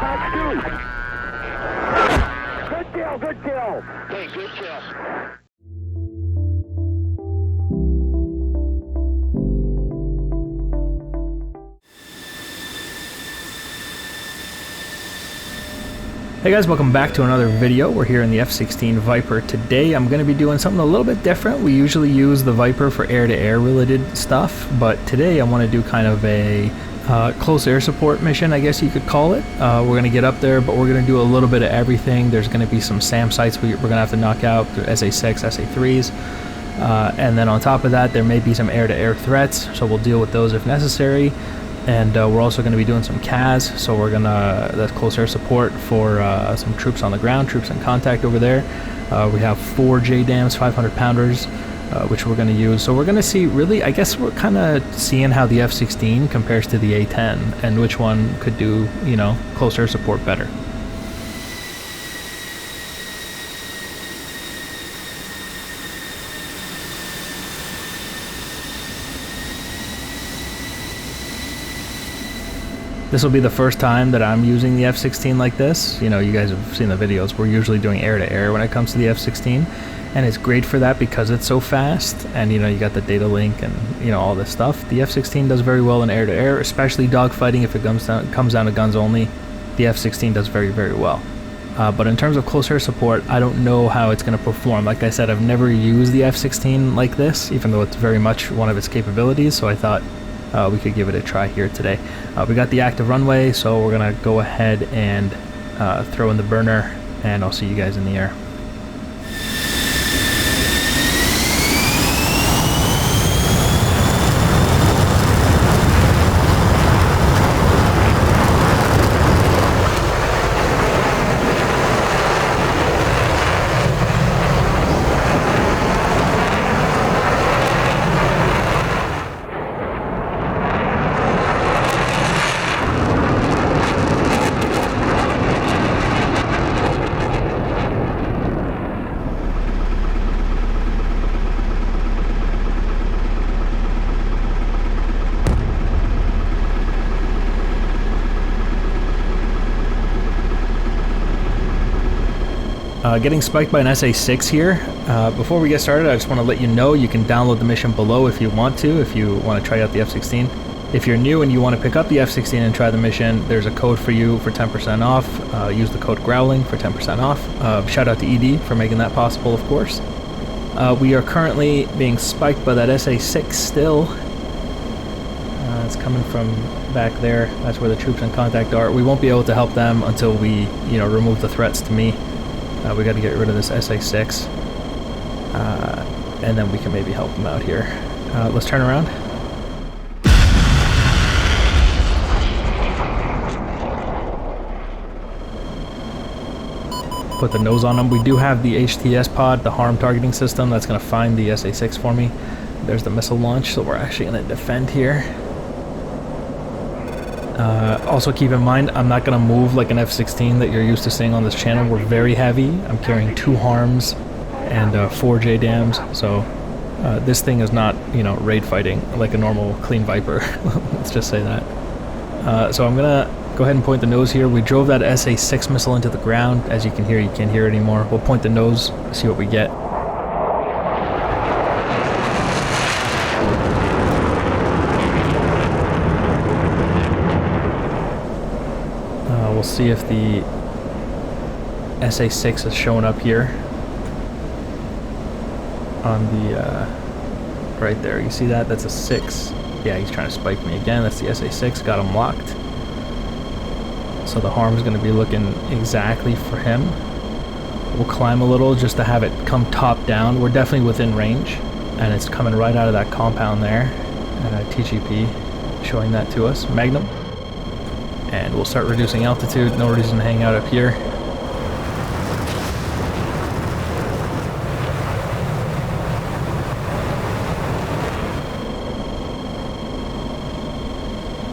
Good kill, good kill. Hey, good kill. Hey guys, welcome back to another video. We're here in the F-16 Viper. Today I'm going to be doing something a little bit different. We usually use the Viper for air-to-air related stuff, but today I want to do kind of a close air support mission, I guess you could call it. We're going to get up there, but we're going to do a little bit of everything. There's going to be some SAM sites we're going to have to knock out, SA-6, SA-3s, and then on top of that there may be some air-to-air threats, so we'll deal with those if necessary. And we're also going to be doing some CAS, so we're going to, that's close air support for some troops on the ground, troops in contact over there. We have 4 JDAMs, 500 pounders, which we're going to use. So we're going to see, really, I guess we're kind of seeing how the F-16 compares to the A-10 and which one could do, you know, close air support better. This will be the first time that I'm using the F-16 like this. You know, you guys have seen the videos. We're usually doing air-to-air when it comes to the F-16. And it's great for that because it's so fast. And, you know, you got the data link and, you know, all this stuff. The F-16 does very well in air-to-air, especially dogfighting if it comes down to guns only. The F-16 does very, very well. But in terms of close air support, I don't know how it's going to perform. Like I said, I've never used the F-16 like this, even though it's very much one of its capabilities. So I thought we could give it a try here today. We got the active runway, so we're gonna go ahead and throw in the burner, and I'll see you guys in the air. Getting spiked by an SA-6 here. Before we get started, I just want to let you know you can download the mission below if you want to, if you want to try out the F-16. If you're new and you want to pick up the F-16 and try the mission, there's a code for you for 10% off. Use the code GROWLING for 10% off. Shout out to ED for making that possible, of course. We are currently being spiked by that SA-6 still. It's coming from back there. That's where the troops in contact are. We won't be able to help them until we, you know, remove the threats to me. We got to get rid of this SA-6, and then we can maybe help them out here. Let's turn around. Put the nose on them. We do have the HTS pod, the harm targeting system, that's going to find the SA-6 for me. There's the missile launch, so we're actually going to defend here. Also keep in mind, I'm not going to move like an F-16 that you're used to seeing on this channel. We're very heavy. I'm carrying 2 harms and 4 JDAMs, so this thing is not, you know, raid fighting like a normal clean Viper. Let's just say that. So I'm going to go ahead and point the nose here. We drove that SA-6 missile into the ground. As you can hear, you can't hear it anymore. We'll point the nose, see what we get. We'll see if the SA-6 is showing up here on the right there. You see that? That's a 6. Yeah, he's trying to spike me again. That's the SA-6. Got him locked. So the harm's going to be looking exactly for him. We'll climb a little just to have it come top down. We're definitely within range, and it's coming right out of that compound there. TGP showing that to us. Magnum. And we'll start reducing altitude. No reason to hang out up here.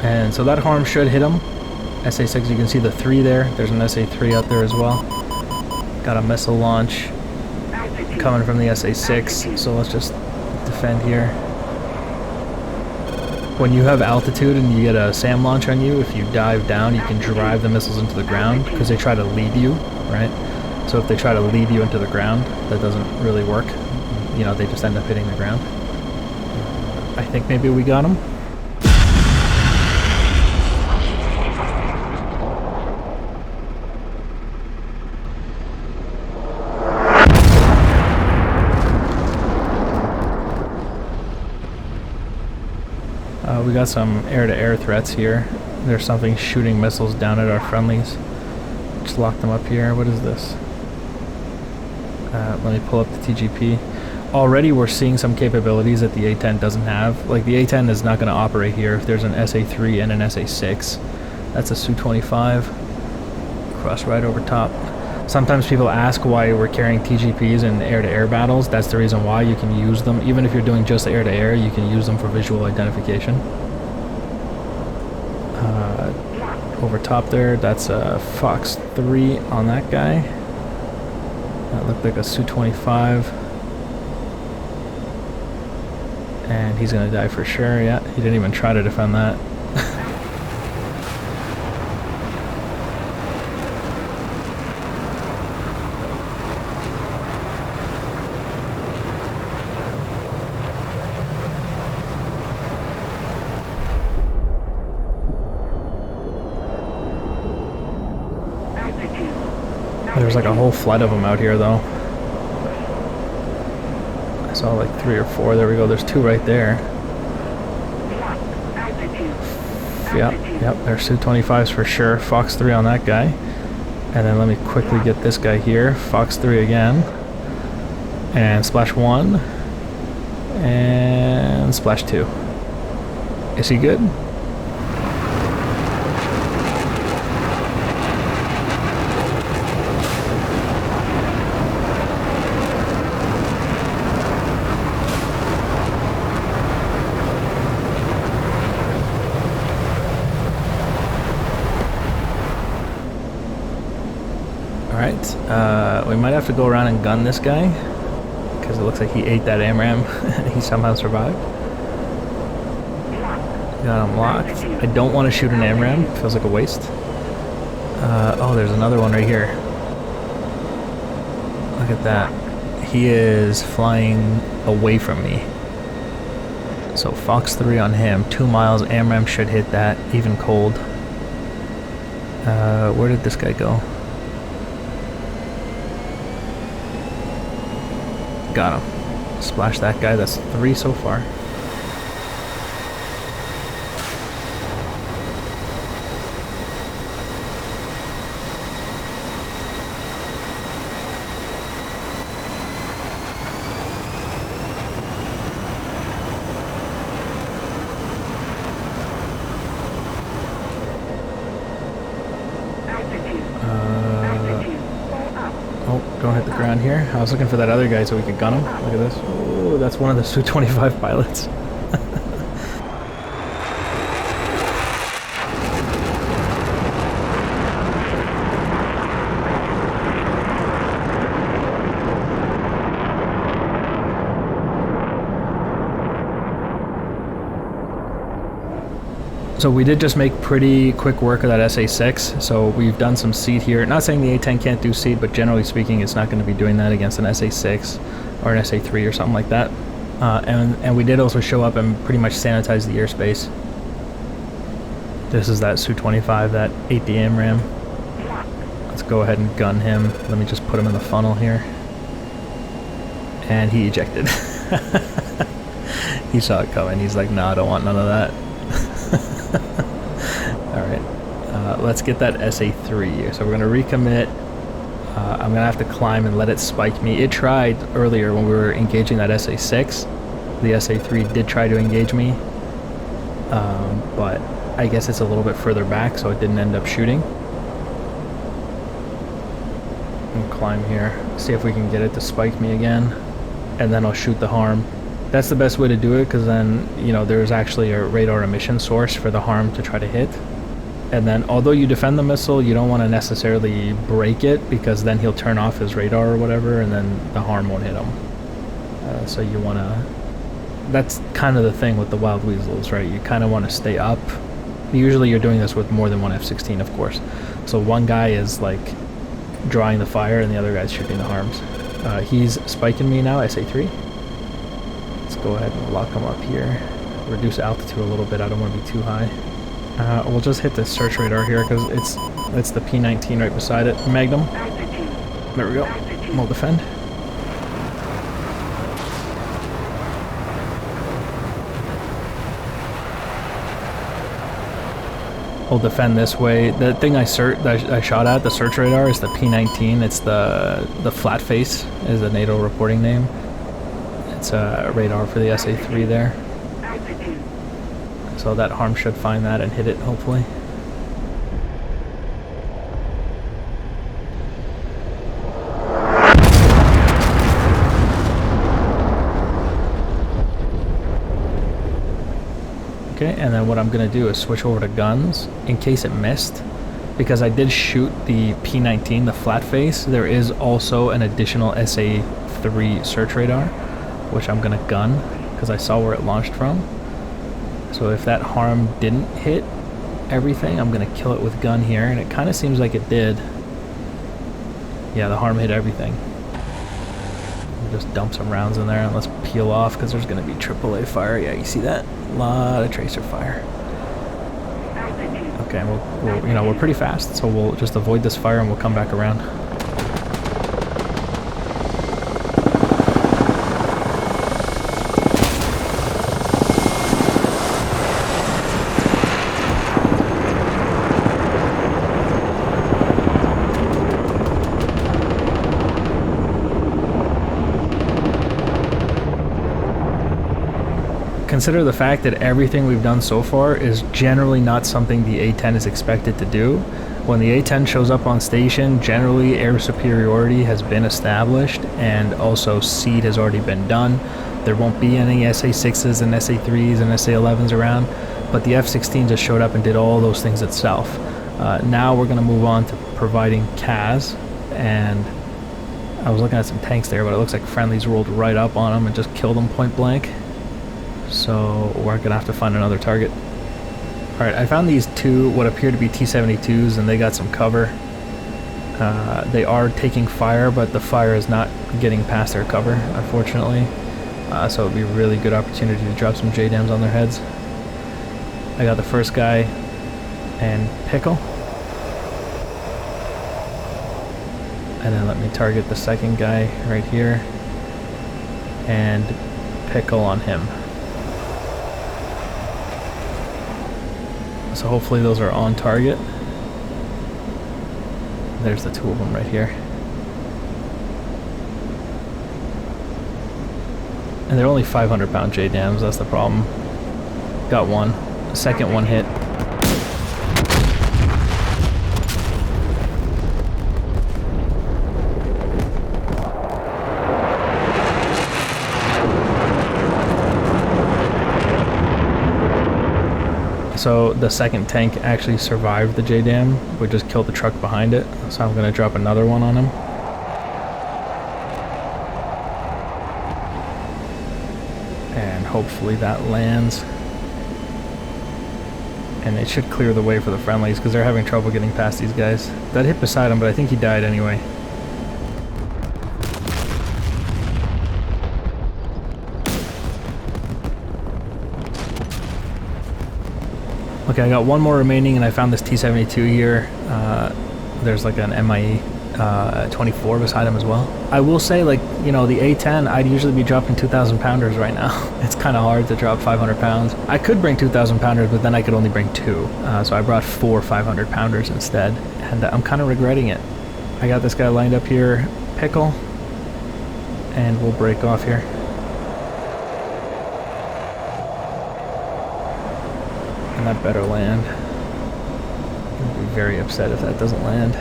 And so that harm should hit him. SA-6, you can see the 3 there. There's an SA-3 out there as well. Got a missile launch coming from the SA-6. So let's just defend here. when you have altitude and you get a SAM launch on you, if you dive down, you can drive the missiles into the ground because they try to lead you, right? So if they try to lead you into the ground, that doesn't really work. You know, they just end up hitting the ground. I think maybe we got them. We got some air-to-air threats here. There's something shooting missiles down at our friendlies. Just lock them up here. What is this? Let me pull up the TGP. Already we're seeing some capabilities that the A-10 doesn't have. Like the A-10 is not going to operate here if there's an SA-3 and an SA-6. That's a Su-25. Cross right over top. Sometimes people ask why we're carrying TGPs in air-to-air battles. That's the reason why. You can use them. Even if you're doing just air-to-air, you can use them for visual identification. Over top there, that's a Fox 3 on that guy. That looked like a Su-25. And he's gonna die for sure, yeah. He didn't even try to defend that. There's like a whole flood of them out here though. I saw like 3 or 4. There we go. There's 2 right there. Yep, there's Su-25s for sure. Fox 3 on that guy. And then let me quickly get this guy here. Fox 3 again. And splash 1. And splash 2. Is he good? Alright, we might have to go around and gun this guy because it looks like he ate that AMRAM. He somehow survived. Got him locked. I don't want to shoot an AMRAM. Feels like a waste. Oh, there's another one right here. Look at that. He is flying away from me. So Fox 3 on him. 2 miles. AMRAM should hit that. Even cold. Where did this guy go? Got him. Splash that guy. That's 3 so far. Don't hit the ground here. I was looking for that other guy so we could gun him. Look at this. Oh, that's one of the Su-25 pilots. So we did just make pretty quick work of that SA-6, so we've done some seed here. Not saying the A-10 can't do seed, but generally speaking it's not going to be doing that against an SA-6 or an SA-3 or something like that. And we did also show up and pretty much sanitize the airspace. This is that Su-25 that ate the AMRAM. Let's go ahead and gun him. Let me just put him in the funnel here. And he ejected. He saw it coming. He's like, nah, I don't want none of that. Alright, let's get that SA-3. So we're going to recommit. I'm going to have to climb and let it spike me. It tried earlier when we were engaging that SA-6. The SA-3 did try to engage me. But I guess it's a little bit further back, so it didn't end up shooting. I'll climb here, see if we can get it to spike me again. And then I'll shoot the harm. That's the best way to do it, because then, you know, there's actually a radar emission source for the harm to try to hit. And then, although you defend the missile, you don't want to necessarily break it, because then he'll turn off his radar or whatever, and then the harm won't hit him. So you want to that's kind of the thing with the wild weasels, right? You kind of want to stay up. Usually you're doing this with more than one F-16, of course. So one guy is like drawing the fire and the other guy's shooting the harms. He's spiking me now, SA3. Let's go ahead and lock him up here. Reduce altitude a little bit, I don't want to be too high. We'll just hit the search radar here because it's the P19 right beside it. Magnum. There we go. We'll defend. We'll defend this way. The thing I shot at, the search radar, is the P19. It's the flat face is the NATO reporting name. It's a radar for the SA3 there. So that harm should find that and hit it, hopefully. Okay, and then what I'm going to do is switch over to guns in case it missed, because I did shoot the P19, the flat face. There is also an additional SA3 search radar, which I'm going to gun because I saw where it launched from. So if that harm didn't hit everything, I'm going to kill it with gun here, and it kind of seems like it did. Yeah, the harm hit everything. We'll just dump some rounds in there and let's peel off because there's going to be AAA fire. Yeah, you see that? A lot of tracer fire. Okay, we're pretty fast, so we'll just avoid this fire and we'll come back around. Consider the fact that everything we've done so far is generally not something the A-10 is expected to do. When the A-10 shows up on station, generally air superiority has been established and also seed has already been done. There won't be any SA-6s and SA-3s and SA-11s around, but the F-16 just showed up and did all those things itself. Now we're going to move on to providing CAS, and I was looking at some tanks there, but it looks like friendlies rolled right up on them and just killed them point blank. So we're gonna have to find another target. Alright, I found these two, what appear to be T-72s, and they got some cover. They are taking fire, but the fire is not getting past their cover, unfortunately. So it would be a really good opportunity to drop some JDAMs on their heads. I got the first guy and Pickle. And then let me target the second guy right here. And Pickle on him. So hopefully those are on target. There's the two of them right here. And they're only 500-pound JDAMs, that's the problem. Got one. Second one hit. So the second tank actually survived the JDAM. We just killed the truck behind it. So I'm going to drop another one on him. And hopefully that lands. And it should clear the way for the friendlies because they're having trouble getting past these guys. That hit beside him, but I think he died anyway. Okay, I got one more remaining, and I found this T-72 here. There's like an MIE 24 beside him as well. I will say, like, you know, the A-10, I'd usually be dropping 2,000 pounders right now. It's kind of hard to drop 500 pounds. I could bring 2,000 pounders, but then I could only bring two. So I brought 4 500 pounders instead, and I'm kind of regretting it. I got this guy lined up here, Pickle, and we'll break off here. And that better land. I'll be very upset if that doesn't land.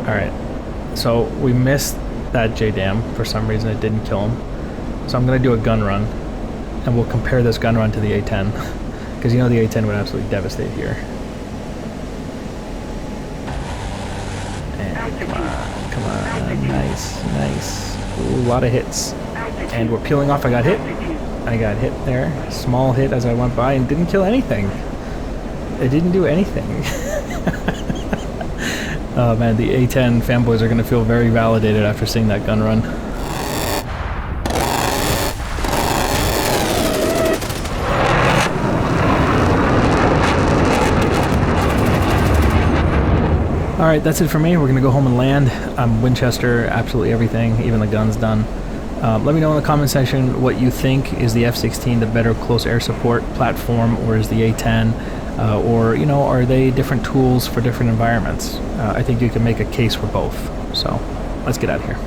Alright, so we missed that JDAM. For some reason it didn't kill him. So I'm going to do a gun run, and we'll compare this gun run to the A-10. because you know the A-10 would absolutely devastate here. And come on, nice, nice. Ooh, a lot of hits. And we're peeling off. I got hit there. Small hit as I went by and didn't kill anything. It didn't do anything. Oh man, the A-10 fanboys are going to feel very validated after seeing that gun run. Alright, that's it for me. We're going to go home and land. I'm Winchester, absolutely everything, even the gun's done. Let me know in the comment section what you think. Is the F-16 the better close air support platform, or is the A-10? Or, you know, are they different tools for different environments? I think you can make a case for both. So, let's get out of here.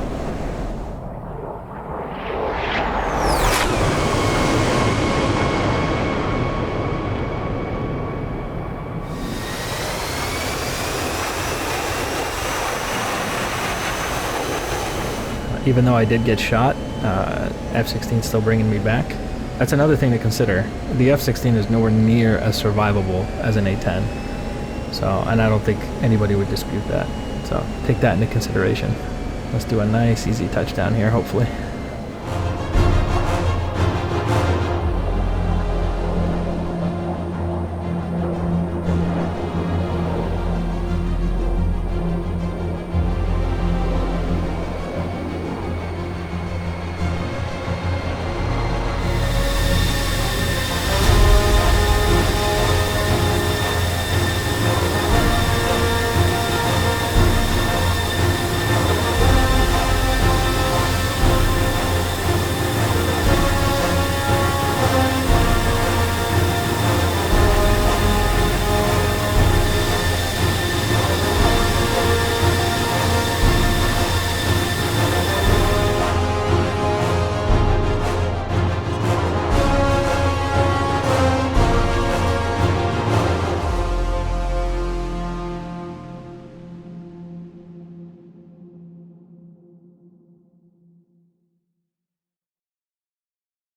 Even though I did get shot, F-16 is still bringing me back. That's another thing to consider. The F-16 is nowhere near as survivable as an A-10. So, and I don't think anybody would dispute that. So, take that into consideration. Let's do a nice, easy touchdown here, hopefully.